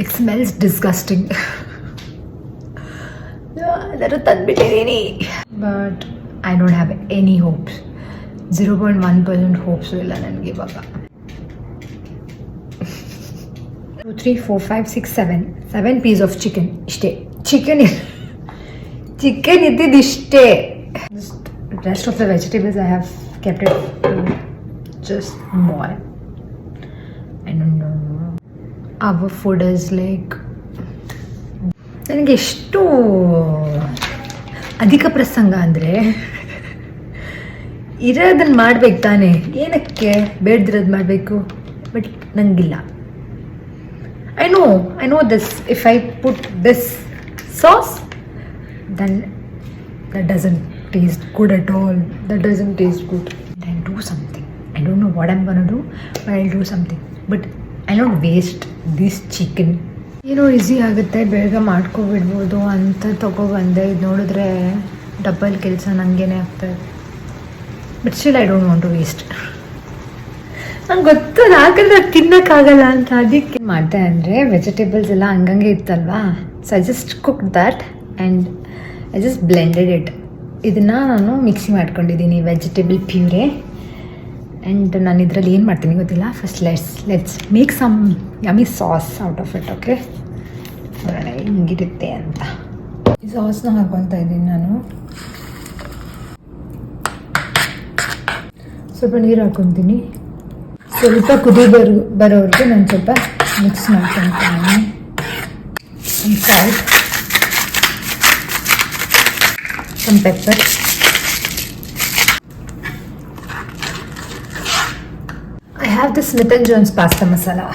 It smells disgusting. But I don't have any hopes. 0.1% hopes ಇಲ್ಲ ನನಗೆ ಇವಾಗ. 2, 3, 4, 5, 6, 7 piece of chicken. ಇಷ್ಟೇ chicken ಇದ್ದಿದ್ದು ಇಷ್ಟೇ. Rest of the vegetables I have kept it to just boil. I don't know. Our food is like ನನಗೆ ಎಷ್ಟು ಅಧಿಕ ಪ್ರಸಂಗ ಅಂದರೆ ಇರೋದನ್ನು ಮಾಡ್ಬೇಕು ತಾನೇ, ಏನಕ್ಕೆ ಬೇಡ್ದಿರೋದು ಮಾಡಬೇಕು. ಬಟ್ ನನಗಿಲ್ಲ. I know this, if I put this sauce then that doesn't taste good at all. That doesn't taste good. Then do something. I don't know what I'm gonna do, but I'll do something. But I'll not waste this chicken. Easy ಆಗುತ್ತೆ, ಬೇಗ ಮಾಡ್ಕೊಬಿಡ್ಬೋದು ಅಂತ ತೊಗೊಬಂದೆ. ಇದು ನೋಡಿದ್ರೆ double ಕೆಲಸ ನನಗೇನೆ ಆಗ್ತದೆ. But still I don't want to waste. ನಂಗೆ ಗೊತ್ತದು ಯಾಕಂದ್ರೆ ತಿನ್ನೋಕ್ಕಾಗಲ್ಲ ಅಂತ. ಅದಕ್ಕೆ ಮಾಡಿದೆ ಅಂದರೆ ವೆಜಿಟೇಬಲ್ಸ್ ಎಲ್ಲ ಹಂಗಂಗೆ ಇತ್ತಲ್ವಾ, so I just cook that and I just blended it. ಇದನ್ನು ನಾನು ಮಿಕ್ಸಿ ಮಾಡ್ಕೊಂಡಿದ್ದೀನಿ, ವೆಜಿಟೇಬಲ್ ಪ್ಯೂರೆ. ಆ್ಯಂಡ್ ನಾನು ಇದರಲ್ಲಿ ಏನು ಮಾಡ್ತೀನಿ ಗೊತ್ತಿಲ್ಲ. First let's make some yummy sauce out of it. Okay, ನೋಡೋಣ ಹಿಂಗಿರುತ್ತೆ ಅಂತ. ಈ ಸಾಸ್ನ ಹಾಕ್ಕೊತಾ ಇದ್ದೀನಿ ನಾನು. ಸ್ವಲ್ಪ ನೀರು ಹಾಕ್ಕೊತೀನಿ. ಸ್ವಲ್ಪ ಕುದಿ ಬರೋವರೆಗೂ ನಾನು ಸ್ವಲ್ಪ ಮಿಕ್ಸ್ ಮಾಡ್ಕೊತೀನಿ. Salt, some pepper, I have the Smith & Jones pasta masala.